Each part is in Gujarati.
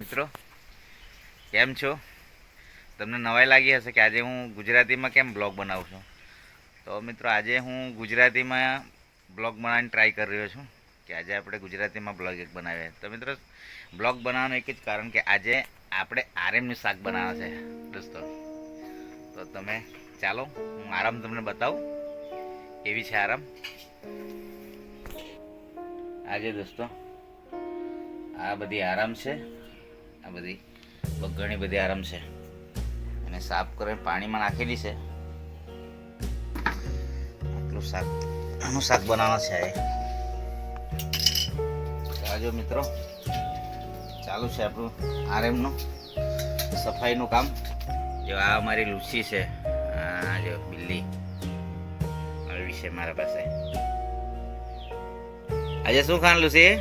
મિત્રો કેમ છો? તમને નવાઈ લાગી હશે કે આજે હું ગુજરાતીમાં કેમ બ્લોગ બનાવું છું. તો મિત્રો આજે હું ગુજરાતીમાં બ્લોગ બનાવવાની ટ્રાય કરી રહ્યો છું કે આજે આપણે ગુજરાતીમાં બ્લોગ એક બનાવીએ. તો મિત્રો બ્લોગ બનાવવાનું એક જ કારણ કે આજે આપણે આરેમનું શાક બનાવવાનું છે દોસ્તો. તો તમે ચાલો હું આરામ તમને બતાવું કેવી છે આરામ. આજે દોસ્તો આ બધી આરામ છે, આ બધી ઘણી બધી આરામ છે અને સાફ કરીને પાણીમાં નાખેલી છે. આટલું શાક આનું શાક બનાવવાનું છે. આજો મિત્રો ચાલુ છે આપણું આરેમનું સફાઈનું કામ. જો આ અમારી લુસી છે, આ જો બિલ્લી આવી છે મારા પાસે. આજે શું ખાવાનું લુસી?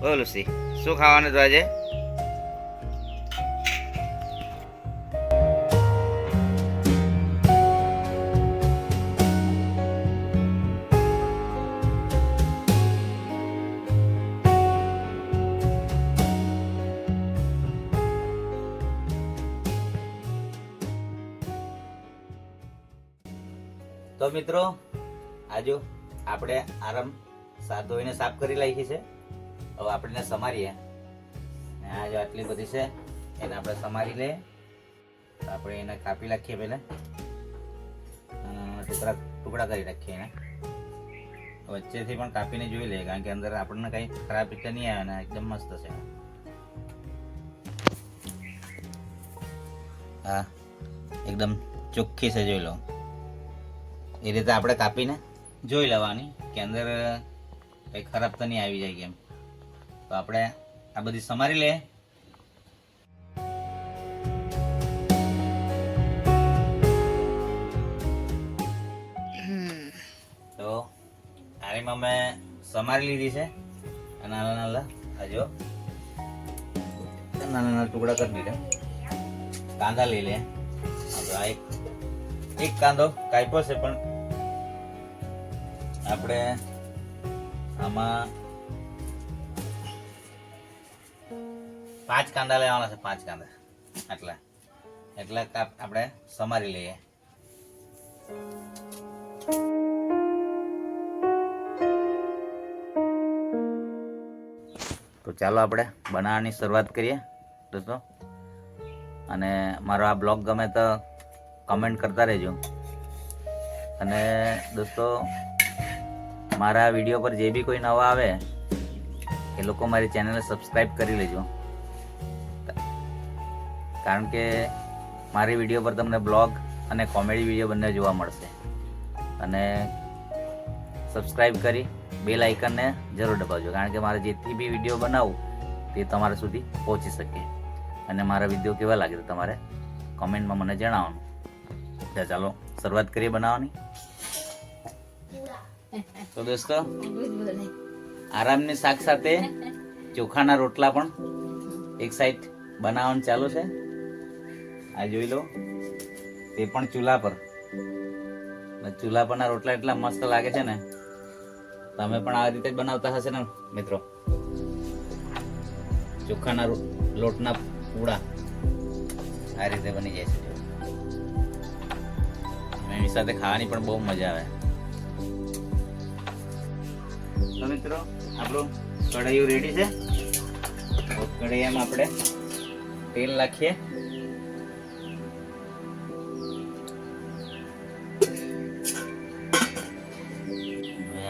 ઓ લુસી શું ખાવાનું તો આજે? તો મિત્રો આજો આપણે આરામ ધોઈને સાફ કરી નાખી છે. હવે આપણે સમારીએ. આ જો આટલી બધી છે એને આપણે સમારી લઈએ. આપણે એને કાપી નાખીએ પહેલાં, ટુકડા કરી નાખીએ એને. વચ્ચેથી પણ કાપીને જોઈ લઈએ કારણ કે અંદર આપણને કંઈ ખરાબ રીતે નહીં આવે ને એકદમ મસ્ત છે. હા એકદમ ચોખ્ખી છે, જોઈ લો. એ રીતે આપણે કાપીને જોઈ લેવાની કે અંદર કંઈ ખરાબ તો નહીં આવી જાય કેમ. તો આપણે આ બધી સમારી લઈએ. તો આરીમાં મેં સમારી લીધી છે. નાના નાના હજો નાના નાના ટુકડા કરી દીધા. કાંદા લઈ લે. આ એક કાંદો કાપ્યો છે પણ આપણે આમાં 5 કાંદા લેવાના છે. 5 કાંદા એટલા આપણે સમારી લઈએ. તો ચાલો આપણે બનાવવાની શરૂઆત કરીએ દોસ્તો. અને મારો આ બ્લોગ ગમે તો કમેન્ટ કરતા રહેજો. અને દોસ્તો મારા વિડીયો પર જે બી કોઈ નવા આવે એ લોકો મારી ચેનલને સબસ્ક્રાઈબ કરી લેજો. કારણ કે મારી વિડીયો પર તમને બ્લોગ અને કોમેડી વિડીયો બંને જોવા મળશે. અને સબસ્ક્રાઈબ કરી બેલ આઇકનને જરૂર દબાવજો કારણ કે મારે જેટલી બી વિડીયો બનાવું તે તમારા સુધી પહોંચી શકે. અને મારા વિડીયો કેવા લાગે તો તમારે કોમેન્ટમાં મને જણાવવાનું. ચાલો શરૂઆત કરીએ બનાવવાની. તો દોસ્તો આરામની શાક સાથે ચોખાના રોટલા પણ એક સાઈડ બનાવવાનું ચાલુ છે. આ જોઈ લો, તે પણ ચૂલા પર. ચૂલા પરના રોટલા એટલા મસ્ત લાગે છે ને. તમે પણ આ રીતે જ બનાવતા હશે ને મિત્રો? ચોખાના લોટના પૂડા આ રીતે બની જાય છે. એની સાથે ખાવાની પણ બહુ મજા આવે. તો મિત્રો આપણું કઢાઈયું રેડી છે. કઢાઈયામાં આપણે તેલ નાખીએ.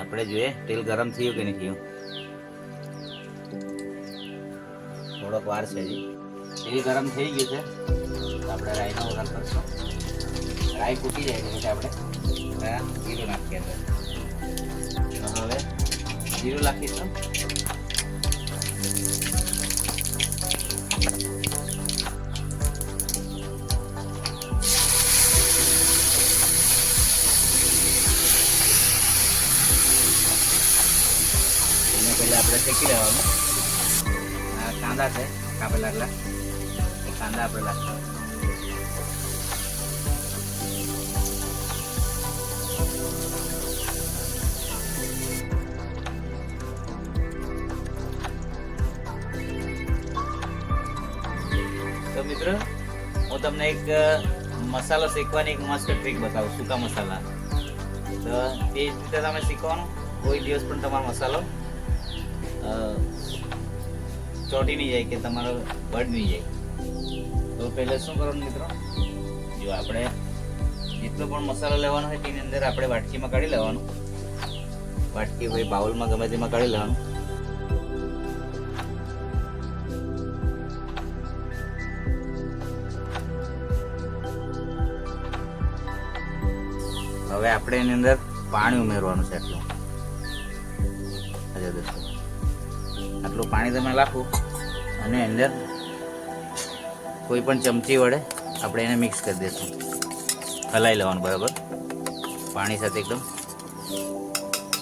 આપણે જોઈએ તેલ ગરમ થયું કે નહીં થયું. થોડોક વાર છે હજી. તેલ ગરમ થઈ ગયું છે તો આપણે રાઈનો વઘાર કરશું. રાઈ ફૂટી જાય પછી આપણે જીરું નાખીએ. તો હવે જીરું નાખીશું. એને પહેલા આપણે શેકી લેવાનું. આ કાંદા છે કાપેલા એટલા, એ કાંદા આપણે નાખીશું. તો મિત્રો હું તમને એક મસાલો શેકવાની એક મસ્ત ટ્રીક બતાવું, સૂકા મસાલા. તો તે જ રીતે તમે શીખવાનું, કોઈ દિવસ પણ તમારો મસાલો ચોટી નહીં જાય કે તમારો બળ નહીં જાય. તો પહેલાં શું કરવાનું મિત્રો, જો આપણે જેટલો પણ મસાલો લેવાનો હોય તેની અંદર આપણે વાટકીમાં કાઢી લેવાનું. વાટકી હોય બાઉલમાં ગમે તેમાં કાઢી લેવાનું. હવે આપણે એની અંદર પાણી ઉમેરવાનું છે. આટલું પાણી તમે નાખો અને અંદર કોઈ પણ ચમચી વડે આપણે એને મિક્સ કરી દઈશું. હલાવી લેવાનું બરાબર પાણી સાથે એકદમ.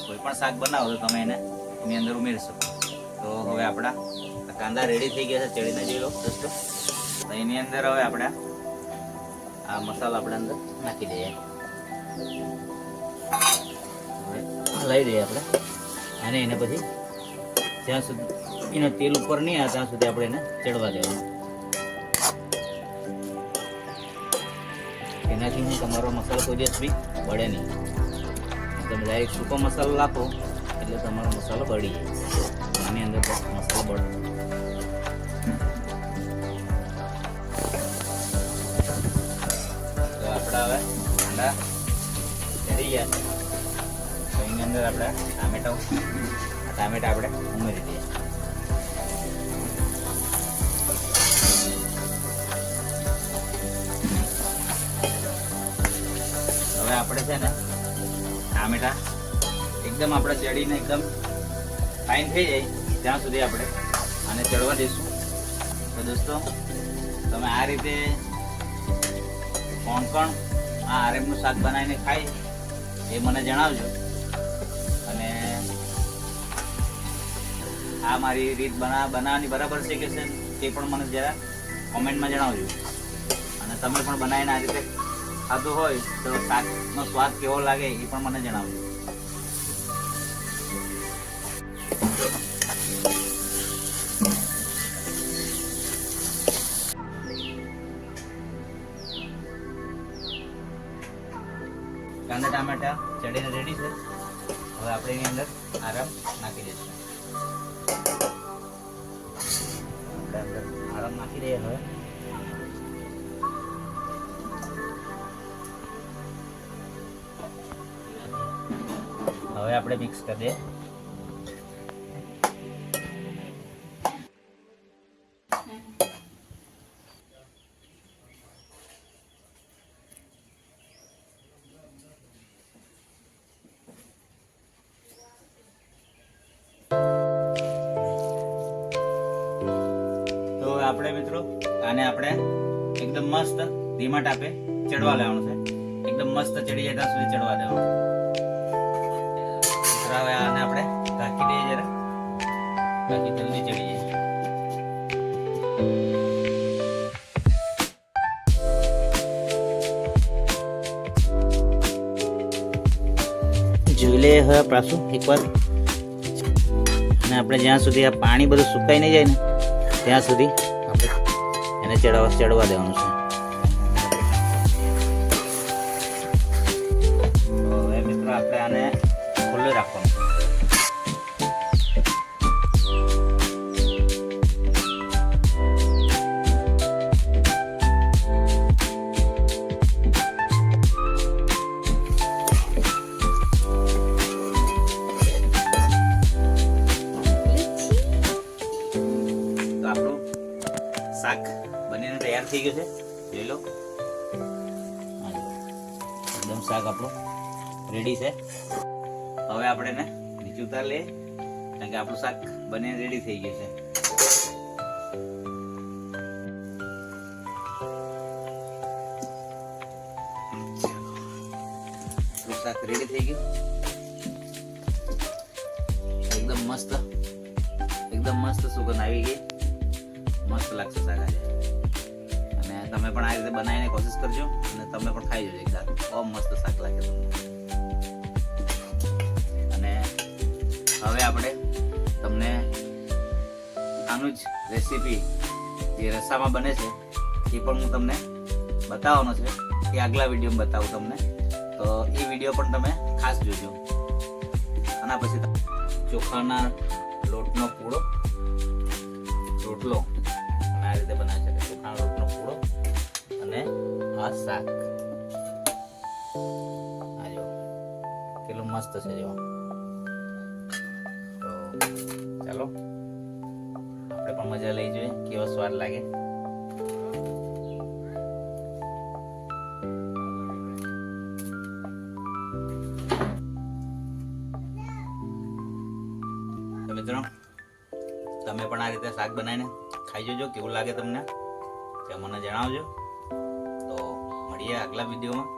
કોઈ પણ શાક બનાવો તો તમે એને એની અંદર ઉમેરી શકો. તો હવે આપણા કાંદા રેડી થઈ ગયા છે, ચડીને જોઈ લો દોસ્તો. તો એની અંદર હવે આપણે આ મસાલો આપણે અંદર નાખી દઈએ. હવે હલાવી દઈએ આપણે અને એને પછી જ્યાં સુધી એનો તેલ ઉપર નહીં આવે ત્યાં સુધી આપણે એને ચડવા દેવાનું. એનાથી હું તમારો મસાલો કોઈ દિવસ બી બળે નહીં. તમે ડાયરેક્ટ સૂકો મસાલો નાખો એટલે તમારો મસાલો બળી જાય. આની અંદર મસાલો બળે. તો આપણે હવે ઠંડા ચડી ગયા છે. તો એની અંદર આપણે ટામેટા આપણે ઉમેરી દઈએ. હવે આપણે છે ને ટામેટા એકદમ આપણે ચડીને એકદમ ફાઇન થઈ જાય ત્યાં સુધી આપણે આને ચડવા દઈશું. તો દોસ્તો તમે આ રીતે કોણ કોણ આ આરેમનું શાક બનાવીને ખાય એ મને જણાવજો. અને આ મારી રીત બનાવવાની બરાબર છે કે છે તે પણ મને જરા કોમેન્ટમાં જણાવજો. અને તમે પણ બનાવીને આ રીતે ખાધું હોય તો શાકનો સ્વાદ કેવો લાગે એ પણ મને જણાવજો. કાંદા ટામેટા ચડીને રેડી છે. હવે આપણે એની અંદર આરામ નાખી દઈશું. આપણે અંદર આરામ નાખી દઈએ. હવે આપણે મિક્સ કરી દઈએ. તો આપણે મિત્રો આને આપણે એકદમ મસ્ત ધીમા તાપે ચડવા લેવાનું છે. એકદમ મસ્ત ચડી જાય ત્યાં સુધી ચડવા દેવાનું. હવે આને આપણે ઢાંકી દઈએ જરા, બાકી જલ્દી ચડી જાય. જોઈ લઈએ હવે પાછું એકવાર. અને આપણે જ્યાં સુધી આ પાણી બધું સુકાઈ નહીં જાય ને ત્યાં સુધી આપણે એને ચડવા દેવાનું છે. તો હવે મિત્રો આપણે આને ખુલ્લું રાખવાનું. શાક બનીને તૈયાર થઈ ગયું છે, જોઈ લો. એકદમ શાક આપણું રેડી છે. હવે આપણે એને નીચે ઉતાર લઈએ કારણ કે આપણું શાક બનીને રેડી થઈ ગયું છે. આપણું શાક રેડી થઈ ગયું. એકદમ મસ્ત સુગંધ આવી ગઈ. મસ્ત લાગશે શાક આજે. અને તમે પણ આ રીતે બનાવીને કોશિશ કરજો અને તમે પણ ખાઈ જજો એકદમ. બહુ મસ્ત શાક લાગે તમને. અને હવે આપણે તમને આનું જ રેસીપી જે રસામાં બને છે એ પણ હું તમને બતાવવાનો છે, એ આગલા વિડીયોમાં બતાવું તમને. તો એ વિડીયો પણ તમે ખાસ જોજો. આના પછી ચોખાના લોટનો પૂળો, રોટલો આ રીતે બનાવી શકે. ચોખાના લોટનો પૂળો અને આ શાક. આ જો કેટલું મસ્ત છે જો. તો ચાલો આપણે પણ મજા લઈ જોઈએ કેવો સ્વાદ લાગે. તો મિત્રો તમે પણ આ રીતે શાક બનાવીને ખાઈ જોજો, કેવું લાગે તમને તે મને જણાવજો. તો મળીએ આગલા વિડીયોમાં.